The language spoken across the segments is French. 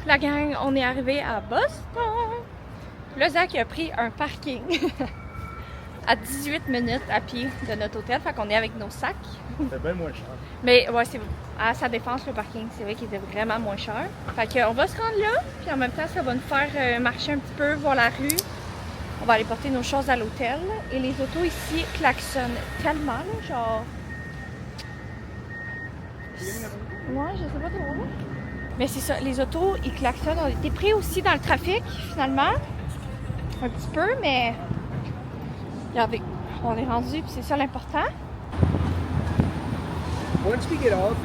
La gang, on est arrivé à Boston. Là, Zach a pris un parking à 18 minutes à pied de notre hôtel. Fait qu'on est avec nos sacs. C'est bien moins cher. Mais ouais, c'est à sa défense le parking. C'est vrai qu'il était vraiment moins cher. Fait qu'on va se rendre là. Puis en même temps, ça va nous faire marcher un petit peu, voir la rue. On va aller porter nos choses à l'hôtel. Et les autos ici klaxonnent tellement, là, genre... Ouais, je sais pas trop. Mais c'est ça, les autos, ils klaxonnent. On a été pris aussi dans le trafic, finalement. Un petit peu, mais... Regardez, on est rendu, puis c'est ça l'important. Once we get off...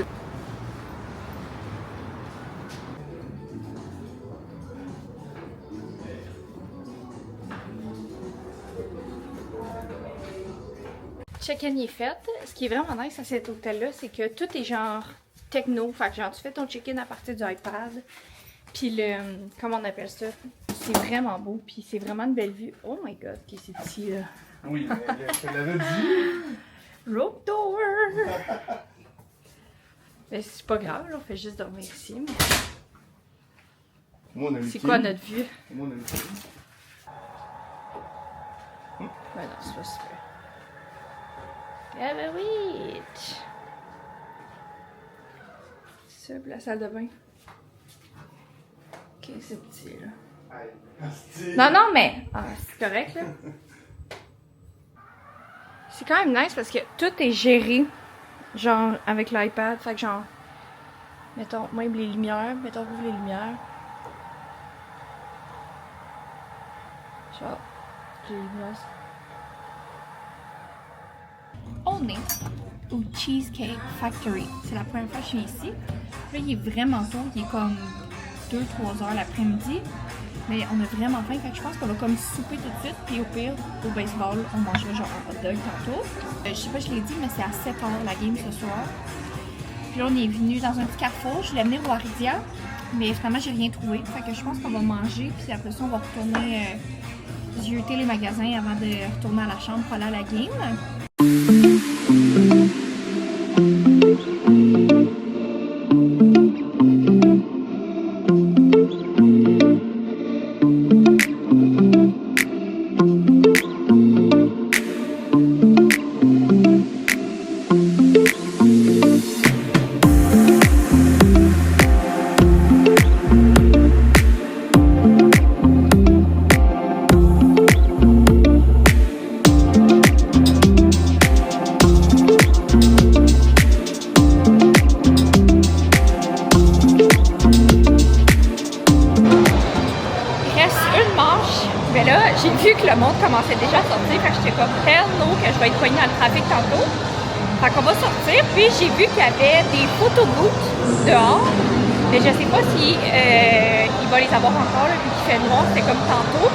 Check-in est fait. Ce qui est vraiment nice à cet hôtel-là, c'est que tout est genre techno. Fait que genre, tu fais ton check-in à partir du iPad. Puis le... comment on appelle ça? C'est vraiment beau. Puis c'est vraiment une belle vue. Oh my god, qu'est-ce que c'est ici, là? Oui, je te l'avais dit. Rope door! Mais c'est pas grave, là, on fait juste dormir ici. Mais... Moi, on a une c'est quoi notre vue? Moi, on a une clé. Ben non, c'est pas super. Ah ben oui! Ça, puis la salle de bain. Ok, c'est petit, là. Non, non, mais... Ah, c'est correct, là. C'est quand même nice parce que tout est géré, genre, avec l'iPad. Fait que genre... Mettons, même les lumières. Mettons, ouvre les lumières. Genre... Les lumières... On est au Cheesecake Factory. C'est la première fois que je suis ici. Là, il est vraiment tôt. Il est comme 2-3 heures l'après-midi. Mais on a vraiment faim. Fait que je pense qu'on va comme souper tout de suite. Puis au pire, au baseball, on mangera genre un hot dog tantôt. Je sais pas, je l'ai dit, mais c'est à 7 h la game ce soir. Puis là, on est venu dans un petit carrefour. Je l'ai amené au Aridia. Mais finalement, j'ai rien trouvé. Fait que je pense qu'on va manger. Puis après ça, on va retourner zioter les magasins avant de retourner à la chambre pour aller à la game. J'ai vu que le monde commençait déjà à sortir, fait que j'étais comme no que je vais être poignée dans le trafic tantôt. Fait qu'on va sortir, puis j'ai vu qu'il y avait des photobooths dehors. Mais je sais pas si il va les avoir encore, là, vu qu'il fait noir, c'était comme tantôt.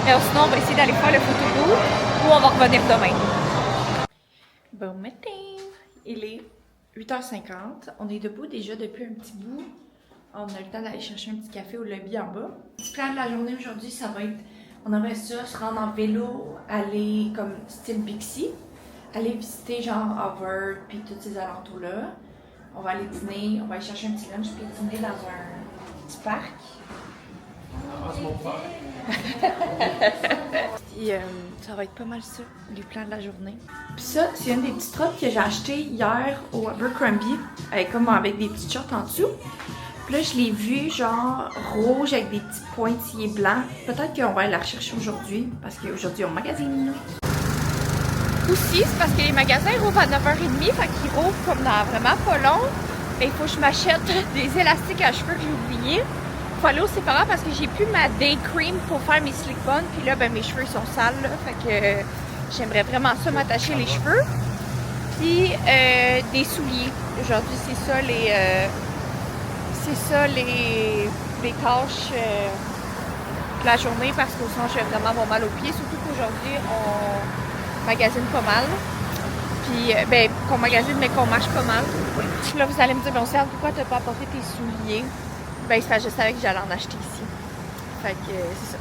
Mais sinon, on va essayer d'aller faire le photobooth ou on va revenir demain. Bon matin! Il est 8h50. On est debout déjà depuis un petit bout. On a le temps d'aller chercher un petit café au lobby en bas. Le petit plan de la journée aujourd'hui, ça va être... On aimerait ça, se rendre en vélo, aller comme style Bixi, aller visiter genre Harvard puis tous ces alentours-là. On va aller dîner, on va aller chercher un petit lunch puis dîner dans un petit parc. Puis ça va être pas mal ça, les plans de la journée. Puis ça, c'est une des petites robes que j'ai achetées hier au Abercrombie, comme avec des petites shorts en dessous. Puis là, je l'ai vue genre rouge avec des petits pointillés blancs. Peut-être qu'on va aller la rechercher aujourd'hui, parce qu'aujourd'hui, on magasine. Aussi, c'est parce que les magasins rouvrent à 9h30, fait qu'ils rouvrent comme dans vraiment pas long. Et il faut que je m'achète des élastiques à cheveux que j'ai oubliés. Il faut aller au séparant parce que j'ai plus ma day cream pour faire mes slick buns. Puis là, ben mes cheveux sont sales, là. Fait que j'aimerais vraiment ça m'attacher les cheveux. Puis des souliers. Aujourd'hui, c'est ça les... les tâches de la journée parce que sinon j'ai vraiment avoir mal aux pieds. Surtout qu'aujourd'hui on magasine pas mal. Puis ben qu'on magasine mais qu'on marche pas mal. Puis là vous allez me dire bon Serge, pourquoi t'as pas apporté tes souliers? Ben c'est je savais que j'allais en acheter ici. Fait que c'est ça.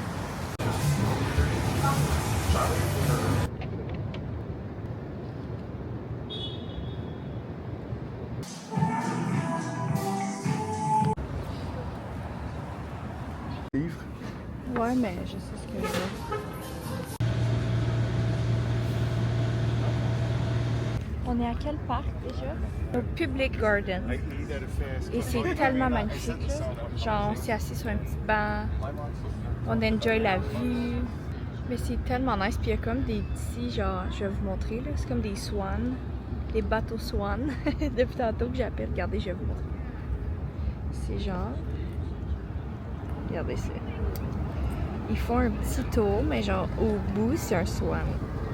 Livre. Ouais, mais je sais ce que je veux. On est à quel parc déjà? Au Public Garden. Et c'est tellement magnifique, là. Genre, on s'est assis sur un petit banc. On enjoy la vue. Mais c'est tellement nice. Puis il y a comme des petits, genre, je vais vous montrer, là. C'est comme des swans. Des bateaux swans. Depuis tantôt que j'appelle. Regardez, je vais vous montrer. C'est genre... Regardez ça. Ils font un petit tour, mais genre, au bout, c'est un swan.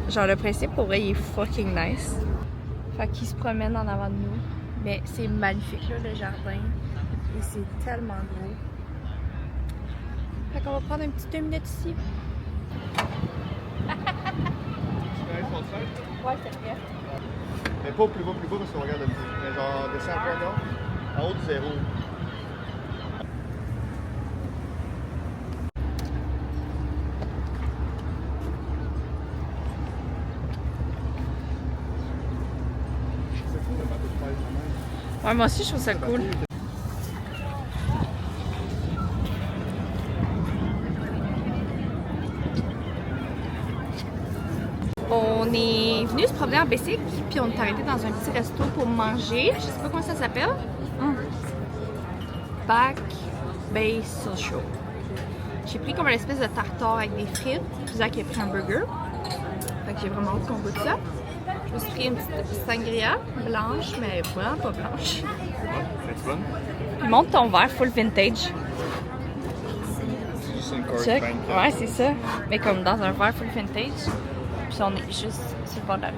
Genre, le principe, pour vrai, il est fucking nice. Fait qu'ils se promènent en avant de nous. Mais c'est magnifique, là, le jardin. Et c'est tellement beau. Fait qu'on va prendre une petite 2 minutes ici. Ouais, c'est vrai. Mais pas plus bas parce qu'on regarde le bout. Mais genre, descends un peu en haut du zéro. C'est fou le bateau de pêche, vraiment. Ouais, moi aussi, je trouve ça cool. On est venu se promener en Bessic, puis on est arrêté dans un petit resto pour manger. Je sais pas comment ça s'appelle. Back Bay Social. J'ai pris comme une espèce de tartare avec des frites. Puis Zach a pris un burger. Fait que j'ai vraiment hâte qu'on goûte ça. Je me suis pris une petite sangria blanche, mais vraiment pas blanche. C'est bonne? Puis monte ton verre full vintage. C'est une Coors Check. Bank. Ouais, c'est ça. Mais comme dans un verre full vintage. Puis on est juste sur le bord de la rue.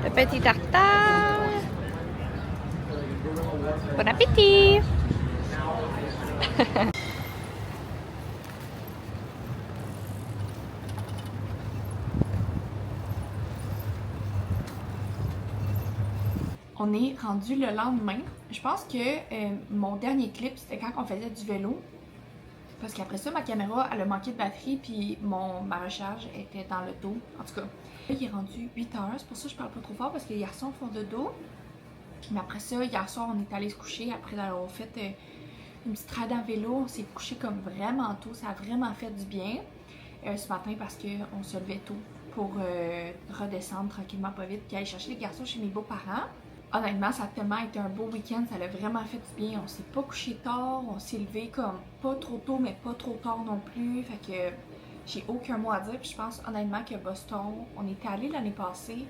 Le petit tartare. Bon appétit! On est rendu le lendemain. Je pense que mon dernier clip, c'était quand on faisait du vélo. Parce qu'après ça, ma caméra, elle a manqué de batterie, puis ma recharge était dans le dos. En tout cas, là, il est rendu 8 heures. C'est pour ça que je parle pas trop fort, parce que hier soir, on fait de dos. Mais après ça, hier soir, on est allé se coucher. Après avoir fait une petite ride en vélo, on s'est couché comme vraiment tôt. Ça a vraiment fait du bien ce matin parce qu'on se levait tôt pour redescendre tranquillement pas vite puis aller chercher les garçons chez mes beaux-parents. Honnêtement, ça a tellement été un beau week-end, ça a vraiment fait du bien. On s'est pas couché tard, on s'est levé comme pas trop tôt, mais pas trop tard non plus. Fait que j'ai aucun mot à dire. Puis je pense honnêtement que Boston, on était allé l'année passée.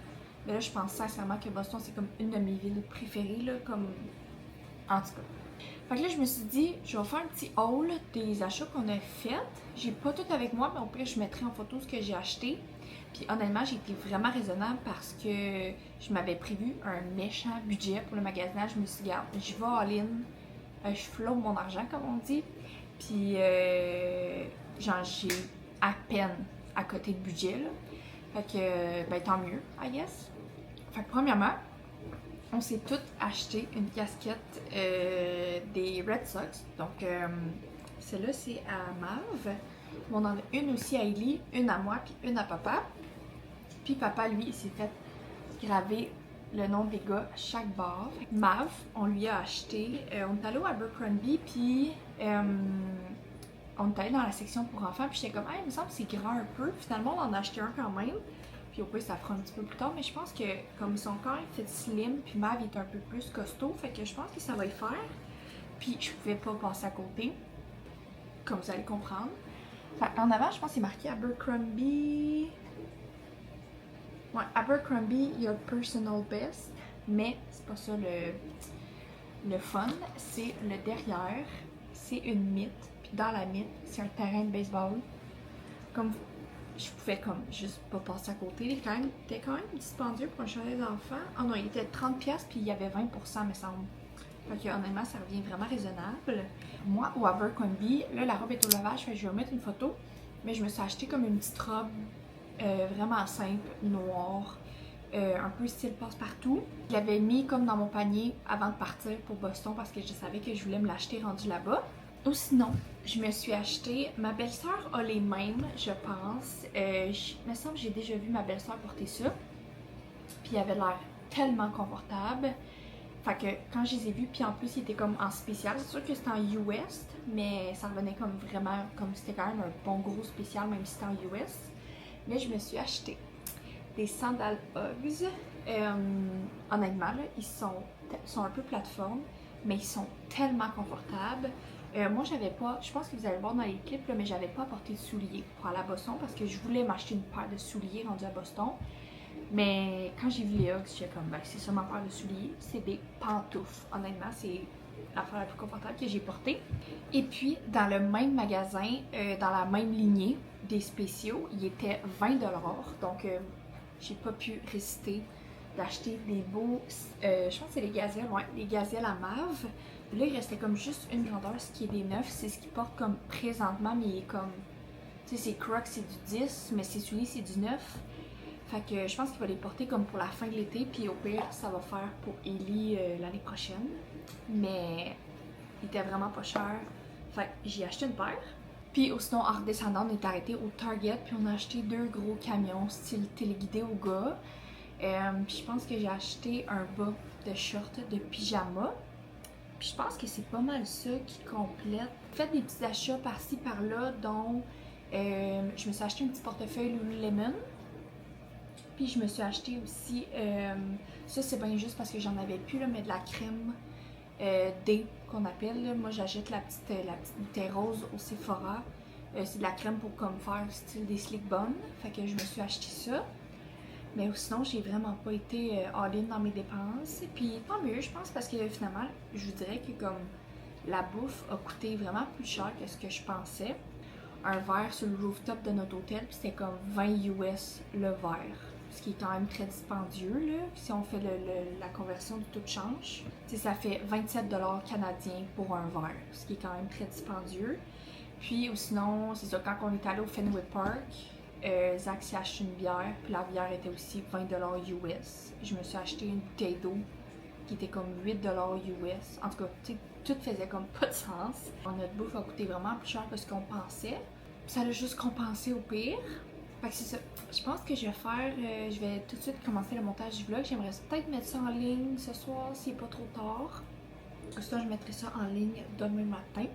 Mais là, je pense sincèrement que Boston, c'est comme une de mes villes préférées, là, comme... En tout cas. Fait que là, je me suis dit, je vais faire un petit haul des achats qu'on a faits. J'ai pas tout avec moi, mais au pire, je mettrai en photo ce que j'ai acheté. Puis honnêtement, j'ai été vraiment raisonnable parce que je m'avais prévu un méchant budget pour le magasinage. Je me suis dit, regarde, je vais all-in, je flotte mon argent, comme on dit. Puis, genre, j'ai à peine à côté de budget, là. Fait que, ben tant mieux, I guess. Fait que premièrement, on s'est toutes acheté une casquette des Red Sox. Donc, celle-là, c'est à Mav. On en a une aussi à Ellie, une à moi, puis une à papa. Puis papa, lui, il s'est fait graver le nom des gars à chaque barre. Mav, on lui a acheté, on est allé au Abercrombie, puis on est allé dans la section pour enfants, puis j'étais comme, hey, il me semble que c'est grand un peu. Finalement, on en a acheté un quand même. Puis au pire, ça fera un petit peu plus tard, mais je pense que comme son corps est fait slim, puis Mav est un peu plus costaud, fait que je pense que ça va le faire. Puis je pouvais pas passer à côté, comme vous allez comprendre. Fait, en avant, je pense que c'est marqué Abercrombie. Ouais, Abercrombie, your personal best. Mais c'est pas ça le fun. C'est le derrière. C'est une mythe. Puis dans la mythe, c'est un terrain de baseball. Comme je pouvais comme juste pas passer à côté. Il était quand même dispendieux pour un chalet d'enfants. Oh non, il était 30$ puis il y avait 20%, me semble. Fait que honnêtement, ça revient vraiment raisonnable. Moi, au Abercrombie, là, la robe est au lavage, fait que je vais remettre une photo. Mais je me suis acheté comme une petite robe vraiment simple, noire, un peu style passe-partout. Je l'avais mis comme dans mon panier avant de partir pour Boston parce que je savais que je voulais me l'acheter rendu là-bas. Ou sinon, je me suis acheté, ma belle-sœur a les mêmes, je pense. Il me semble que j'ai déjà vu ma belle-sœur porter ça. Puis elle avait l'air tellement confortable. Fait que quand je les ai vus, puis en plus, ils étaient comme en spécial. C'est sûr que c'était en US, mais ça revenait comme vraiment, comme c'était quand même un bon gros spécial, même si c'était en US. Mais je me suis acheté des sandales Uggs. Honnêtement, là, ils sont un peu plateforme, mais ils sont tellement confortables. Moi, j'avais pas, je pense que vous allez le voir dans les clips, là, mais j'avais pas apporté de souliers pour aller à Boston parce que je voulais m'acheter une paire de souliers rendus à Boston. Mais quand j'ai vu les Uggs, j'étais comme, ben, c'est ça ma paire de souliers. C'est des pantoufles. Honnêtement, c'est l'affaire la plus confortable que j'ai portée. Et puis, dans le même magasin, dans la même lignée des spéciaux, il était 20$. Donc, j'ai pas pu résister d'acheter des beaux, je pense que c'est les gazelles, ouais, les gazelles à mauve. Là, il restait comme juste une grandeur, ce qui est des 9. C'est ce qu'il porte comme présentement, mais il est comme, tu sais, ses Crocs c'est du 10, mais ses souliers c'est du 9. Fait que je pense qu'il va les porter comme pour la fin de l'été, puis au pire, ça va faire pour Ellie l'année prochaine. Mais il était vraiment pas cher. Fait que j'ai acheté une paire. Puis sinon, en redescendant, on est arrêté au Target, puis on a acheté 2 gros camions style téléguidé au gars. Puis je pense que j'ai acheté un bas de short de pyjama. Puis je pense que c'est pas mal ça qui complète. Faites des petits achats par-ci par-là, dont je me suis acheté un petit portefeuille Lululemon. Puis je me suis acheté aussi, ça c'est bien juste parce que j'en avais plus, là, mais de la crème D qu'on appelle. Là. Moi j'achète la petite bouteille rose au Sephora. C'est de la crème pour comme faire style des slick buns. Fait que je me suis acheté ça. Mais sinon, j'ai vraiment pas été all-in dans mes dépenses. Puis tant mieux, je pense, parce que finalement, je vous dirais que comme la bouffe a coûté vraiment plus cher que ce que je pensais. Un verre sur le rooftop de notre hôtel, puis c'était comme 20 US le verre. Ce qui est quand même très dispendieux, là. Si on fait la conversion du taux de change, ça fait 27$ canadiens pour un verre, ce qui est quand même très dispendieux. Puis ou sinon, c'est ça, quand on est allé au Fenway Park, Zach s'est acheté une bière, puis la bière était aussi 20$ US. Je me suis acheté une bouteille d'eau qui était comme 8$ US. En tout cas, tu sais, tout faisait comme pas de sens. Notre bouffe a coûté vraiment plus cher que ce qu'on pensait. Ça a juste compensé au pire. Fait que c'est ça. Je pense que je vais faire, je vais tout de suite commencer le montage du vlog. J'aimerais peut-être mettre ça en ligne ce soir s'il n'est pas trop tard. Sinon, je mettrai ça en ligne demain matin.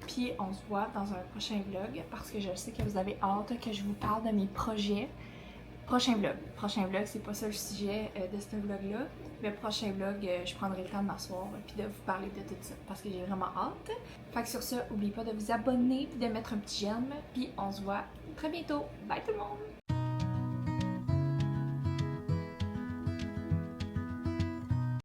Puis on se voit dans un prochain vlog parce que je sais que vous avez hâte que je vous parle de mes projets. Prochain vlog, c'est pas ça le sujet de ce vlog-là. Le prochain vlog, je prendrai le temps de m'asseoir et de vous parler de tout ça parce que j'ai vraiment hâte. Fait que sur ça, n'oubliez pas de vous abonner et de mettre un petit j'aime. Puis on se voit très bientôt. Bye tout le monde!